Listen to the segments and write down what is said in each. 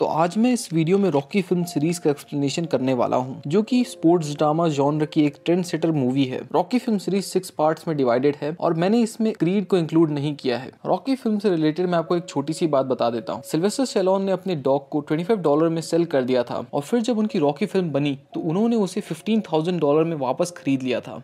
तो आज मैं इस वीडियो में रॉकी फिल्म सीरीज का एक्सप्लेनेशन करने वाला हूं, जो कि स्पोर्ट्स ड्रामा जॉनर की एक ट्रेंड सेटर मूवी है। रॉकी फिल्म सीरीज 6 पार्ट्स में डिवाइडेड है और मैंने इसमें क्रीड को इंक्लूड नहीं किया है। रॉकी फिल्म से रिलेटेड मैं आपको एक छोटी सी बात बता देता हूँ। सिल्वेस्टर स्टैलोन ने अपने डॉग को $25 में सेल कर दिया था और फिर जब उनकी रॉकी फिल्म बनी तो उन्होंने उसे $15,000 में वापस खरीद लिया था।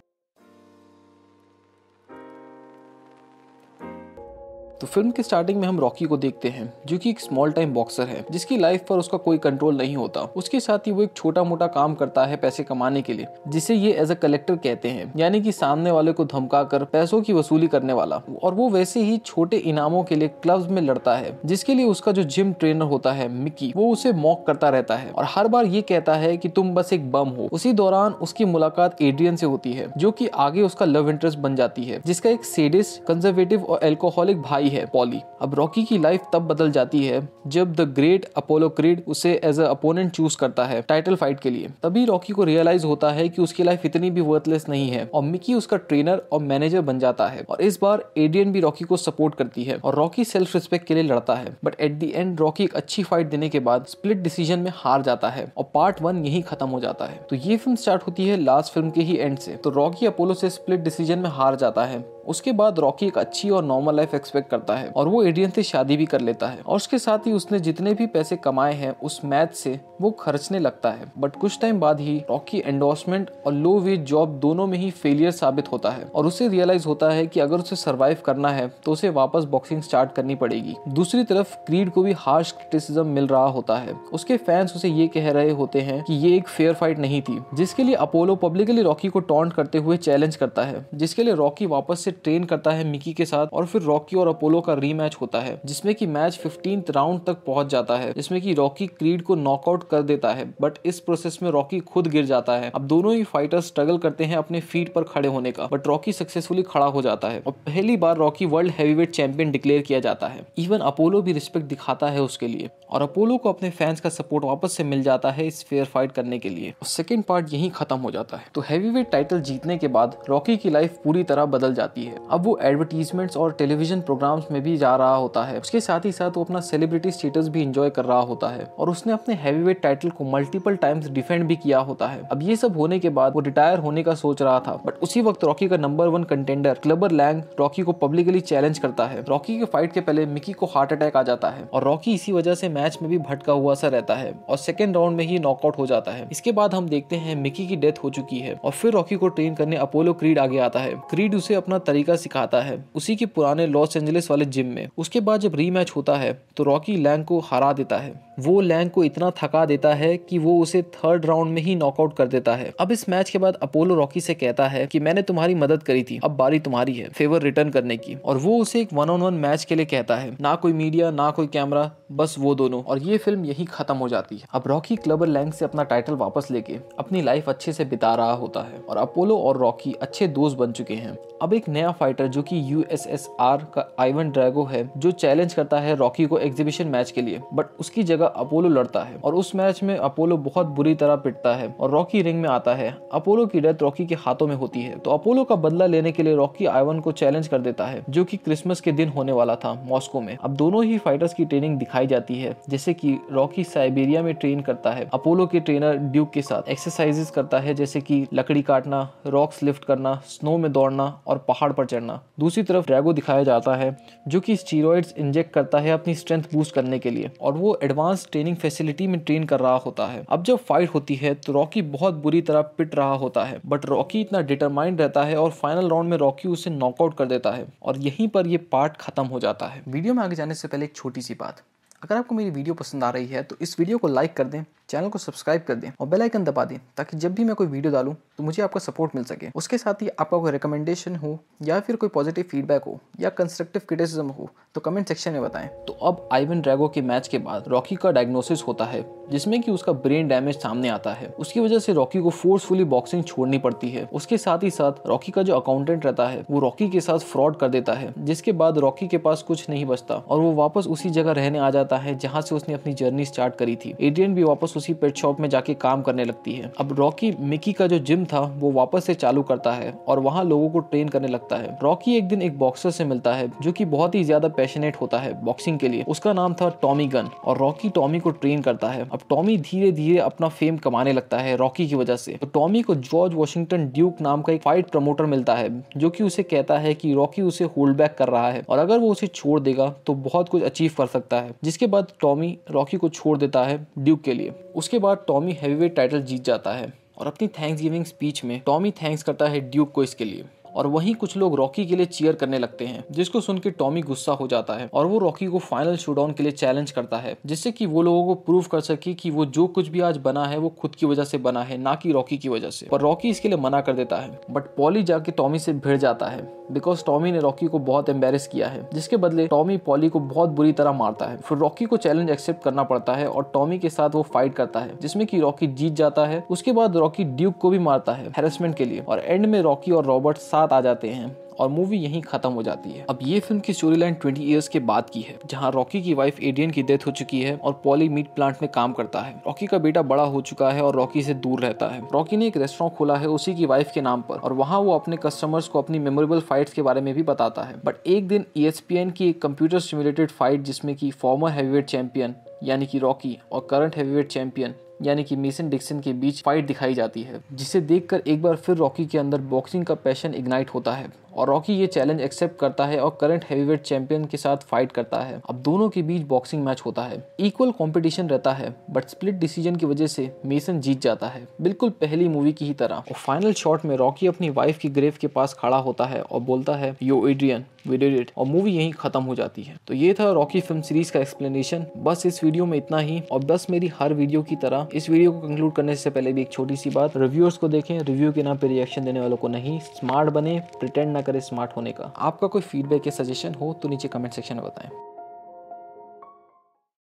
तो फिल्म के स्टार्टिंग में हम रॉकी को देखते हैं, जो कि एक स्मॉल टाइम बॉक्सर है जिसकी लाइफ पर उसका कोई कंट्रोल नहीं होता। उसके साथ ही वो एक छोटा मोटा काम करता है पैसे कमाने के लिए, जिसे ये एज अ कलेक्टर कहते हैं, यानी कि सामने वाले को धमका कर पैसों की वसूली करने वाला। और वो वैसे ही छोटे इनामों के लिए क्लब्स में लड़ता है, जिसके लिए उसका जो जिम ट्रेनर होता है मिकी, वो उसे मॉक करता रहता है और हर बार ये कहता है कि तुम बस एक बम हो। उसी दौरान उसकी मुलाकात एड्रियन से होती है, जो कि आगे उसका लव इंटरेस्ट बन जाती है, जिसका एक सेडिस्ट, कंजर्वेटिव और एल्कोहलिक भाई है, पॉली। अब रॉकी की लाइफ तब बदल जाती है जब द ग्रेट अपोलो क्रीड उसे एज अ अपोनेंट चूज करता है टाइटल फाइट के लिए। तभी रॉकी को रियलाइज होता है कि उसकी लाइफ इतनी भी वर्थलेस नहीं है और मिकी उसका ट्रेनर और मैनेजर बन जाता है। और इस बार एड्रियन भी रॉकी को सपोर्ट करती है और रॉकी सेल्फ रिस्पेक्ट के लिए लड़ता है। But at the end Rocky एक अच्छी फाइट देने के बाद स्प्लिट डिसीजन में हार जाता है और पार्ट 1 यही खत्म हो जाता है। तो ये फिल्म स्टार्ट होती है लास्ट फिल्म के ही एंड से। तो रॉकी अपोलो से स्प्लिट डिसीजन में हार जाता है। उसके बाद रॉकी एक अच्छी और नॉर्मल लाइफ एक्सपेक्ट करता है और वो एड्रियन से शादी भी कर लेता है और उसके साथ ही उसने जितने भी पैसे कमाए हैं उस मैच से वो खर्चने लगता है। बट कुछ टाइम बाद ही रॉकी एंडोर्समेंट और लो वेज जॉब दोनों में ही फेलियर साबित होता है और उसे रियलाइज होता है कि अगर उसे सर्वाइव करना है तो उसे वापस बॉक्सिंग स्टार्ट करनी पड़ेगी। दूसरी तरफ क्रीड को भी हार्श क्रिटिसिज्म मिल रहा होता है। उसके फैंस उसे ये कह रहे होते हैं कि ये एक फेयर फाइट नहीं थी, जिसके लिए अपोलो पब्लिकली रॉकी को टॉन्ट करते हुए चैलेंज करता है, जिसके लिए रॉकी वापस से ट्रेन करता है मिकी के साथ और फिर रॉकी और अपोलो का रीमैच होता है, जिसमें कि मैच 15th राउंड तक पहुंच जाता है, जिसमें कि रॉकी क्रीड को नॉकआउट कर देता है। बट इस प्रोसेस में रॉकी खुद गिर जाता है। अब दोनों ही फाइटर्स स्ट्रगल करते हैं अपने फीट पर खड़े होने का, बट रॉकी सक्सेसफुली खड़ा हो जाता है और पहली बार Rocky world heavyweight champion declare किया जाता है। इवन अपोलो भी रिस्पेक्ट दिखाता है उसके लिए और अपोलो को अपने फैंस का सपोर्ट वापस से मिल जाता है इस फेयर फाइट करने के लिए। और सेकंड पार्ट यहीं खत्म हो जाता है। तो हैवीवेट टाइटल जीतने के बाद रॉकी की लाइफ पूरी तरह बदल जाती है। अब वो एडवर्टीजमेंट्स और टेलीविजन प्रोग्राम्स में भी जा रहा होता है। उसके साथ ही साथ वो अपना सेलिब्रिटी स्टेटस भी एंजॉय कर रहा होता है और उसने अपने हैवीवेट टाइटल को मल्टीपल टाइम्स डिफेंड भी किया होता है। अब ये सब होने के बाद वो रिटायर होने का सोच रहा था, बट उसी वक्त रॉकी का नंबर 1 कंटेंडर क्लबर लैंग रॉकी को पब्लिकली चैलेंज करता है। रॉकी के फाइट के पहले मिकी को हार्ट अटैक आ जाता है और रॉकी इसी वजह से मैच में भी भटका हुआ सा रहता है और सेकंड राउंड में ही नॉकआउट हो जाता है। इसके बाद हम देखते हैं मिकी की डेथ हो चुकी है और फिर रॉकी को ट्रेन करने अपोलो क्रीड आगे आता है। क्रीड उसे अपना तरीका सिखाता है उसी के पुराने लॉस एंजलिस वाले जिम में। उसके बाद जब रीमैच होता है तो रॉकी लैंग को हरा देता है। वो लैंग को इतना थका देता है कि वो उसे 3rd राउंड में ही नॉकआउट कर देता है। अब इस मैच के बाद अपोलो रॉकी से कहता है कि मैंने तुम्हारी मदद करी थी, अब बारी तुम्हारी है फेवर रिटर्न करने की। और वो उसे एक 1-on-1 मैच के लिए कहता है, ना कोई मीडिया ना कोई कैमरा, बस वो दोनों। और ये फिल्म यही खत्म हो जाती है। अब रॉकी क्लबर लैंग से अपना टाइटल वापस लेके अपनी लाइफ अच्छे से बिता रहा होता है और अपोलो और रॉकी अच्छे दोस्त बन चुके हैं। अब एक नया फाइटर जो कि USSR का आइवन ड्रैगो है, जो चैलेंज करता है रॉकी को एग्जीबिशन मैच के लिए, बट उसकी जगह अपोलो लड़ता है और उस मैच में अपोलो बहुत बुरी तरह पिटता है और रॉकी रिंग में आता है। अपोलो की डेथ रॉकी के हाथों में होती है। तो अपोलो का बदला लेने के लिए रॉकी आइवन को चैलेंज कर देता है, जो कि क्रिसमस के दिन होने वाला था मॉस्को में। अब दोनों ही फाइटर्स की ट्रेनिंग दिखाई जाती है, जैसे कि रॉकी साइबेरिया में ट्रेन करता है अपोलो के ट्रेनर ड्यूक के साथ, एक्सरसाइजेस करता है जैसे कि लकड़ी काटना, रॉक्स लिफ्ट करना, स्नो में दौड़ना और पहाड़ पर चढ़ना। दूसरी तरफ ड्रैगो दिखाया जाता है जो कि स्टीरॉइड्स इंजेक्ट करता है अपनी स्ट्रेंथ बूस्ट करने के लिए और वो एडवांस ट्रेनिंग फैसिलिटी में ट्रेन कर रहा होता है। अब जब फाइट होती है तो रॉकी बहुत बुरी तरह पिट रहा होता है, बट रॉकी इतना डिटरमाइंड रहता है और फाइनल राउंड में रॉकी उसे नॉकआउट कर देता है और यहीं पर ये पार्ट खत्म हो जाता है। वीडियो में आगे जाने से पहले एक छोटी सी बात, अगर आपको मेरी वीडियो पसंद आ रही है तो इस वीडियो को लाइक कर दें, चैनल को सब्सक्राइब कर दें और बेल आइकन दबा दें, ताकि जब भी मैं कोई वीडियो डालूं तो मुझे आपका सपोर्ट मिल सके। उसके साथ ही आपका कोई रिकमेंडेशन हो या फिर कोई पॉजिटिव फीडबैक हो या कंस्ट्रक्टिव क्रिटिसिज्म हो तो कमेंट सेक्शन में बताएं। तो अब आइवन ड्रैगो के मैच के बाद रॉकी का डायग्नोसिस होता है, जिसमें कि उसका ब्रेन डैमेज सामने आता है। उसकी वजह से रॉकी को फोर्सफुली बॉक्सिंग छोड़नी पड़ती है। उसके साथ ही साथ रॉकी का जो अकाउंटेंट रहता है वो रॉकी के साथ फ्रॉड कर देता है, जिसके बाद रॉकी के पास कुछ नहीं बचता और वो वापस उसी जगह रहने आ जाता है जहाँ से उसने अपनी जर्नी स्टार्ट करी थी। एड्रियन भी वापस वापस उसी पेट शॉप में जाके काम करने लगती है। अब रॉकी मिकी का जो जिम था वो वापस से चालू करता है और वहाँ लोगों को ट्रेन करने लगता है। रॉकी एक दिन एक बॉक्सर से मिलता है जो कि बहुत ही ज्यादा पैशनेट होता है बॉक्सिंग के लिए। उसका नाम था टॉमी गन और रॉकी टॉमी को ट्रेन करता है। अब टॉमी धीरे धीरे अपना फेम कमाने लगता है रॉकी की वजह से। तो टॉमी को जॉर्ज वॉशिंगटन ड्यूक नाम का एक फाइट प्रमोटर मिलता है जो कि उसे कहता है कि रॉकी उसे होल्ड बैक कर रहा है और अगर वो उसे छोड़ देगा तो बहुत कुछ अचीव कर सकता है। जिसके बाद टॉमी रॉकी को छोड़ देता है ड्यूक के लिए। उसके बाद टॉमी हैवीवेट टाइटल जीत जाता है और अपनी थैंक्सगिविंग स्पीच में टॉमी थैंक्स करता है ड्यूक को इसके लिए। और वहीं कुछ लोग रॉकी के लिए चीयर करने लगते हैं जिसको सुन के टॉमी गुस्सा हो जाता है और वो रॉकी को फाइनल शोडाउन के लिए चैलेंज करता है जिससे कि वो लोगों को प्रूव कर सके कि वो जो कुछ भी आज बना है वो खुद की वजह से बना है, ना कि रॉकी की वजह से। पर रॉकी इसके लिए मना कर देता है। बट पॉली जाके टॉमी से भिड़ जाता है बिकॉज टॉमी ने रॉकी को बहुत एम्बेरस किया है। जिसके बदले टॉमी पॉली को बहुत बुरी तरह मारता है। फिर रॉकी को चैलेंज एक्सेप्ट करना पड़ता है और टॉमी के साथ वो फाइट करता है जिसमें कि रॉकी जीत जाता है। उसके बाद रॉकी ड्यूक को भी मारता है हैरेसमेंट के लिए और एंड में रॉकी और रॉबर्ट साथ आ जाते हैं और मूवी यहीं खत्म हो जाती है। अब ये फिल्म की स्टोरी लाइन 20 इयर्स के बाद की है जहां रॉकी की वाइफ एड्रियन की डेथ हो चुकी है और पॉली मीट प्लांट में काम करता है। रॉकी का बेटा बड़ा हो चुका है और रॉकी से दूर रहता है। रॉकी ने एक रेस्टोरेंट खोला है उसी की वाइफ के नाम पर और वहाँ वो अपने कस्टमर्स को अपनी मेमोरेबल फाइट्स के बारे में भी बताता है। बट एक दिन ESPN की एक कंप्यूटर सिमुलेटेड फाइट जिसमें कि फॉर्मर हैवीवेट चैंपियन यानी कि रॉकी और करंट हैवीवेट चैंपियन यानी कि मेसन डिक्सन के बीच फाइट दिखाई जाती है जिसे देखकर एक बार फिर रॉकी के अंदर बॉक्सिंग का पैशन इग्नाइट होता है और रॉकी ये चैलेंज एक्सेप्ट करता है और करंट हैवीवेट चैंपियन के साथ फाइट करता है। अब दोनों के बीच बॉक्सिंग मैच होता है। इक्वल कंपटीशन रहता है बट स्प्लिट डिसीजन की वजह से मेसन जीत जाता है बिल्कुल पहली मूवी की ही तरह। और फाइनल शॉट में रॉकी अपनी वाइफ की ग्रेव के पास खड़ा होता है और बोलता है यो एड्रियन वी डिड इट और मूवी यहीं खत्म हो जाती है। तो ये था रॉकी फिल्म सीरीज का एक्सप्लेनेशन। बस इस वीडियो में इतना ही और बस मेरी हर वीडियो की तरह इस वीडियो को कंक्लूड करने से पहले भी एक छोटी सी बात, रिव्यूअर्स को देखें, रिव्यू के नाम पे रिएक्शन देने वालों को नहीं। स्मार्ट बने, प्रिटेंड ना करे स्मार्ट होने का। आपका कोई फीडबैक या सजेशन हो तो नीचे कमेंट सेक्शन में बताएं।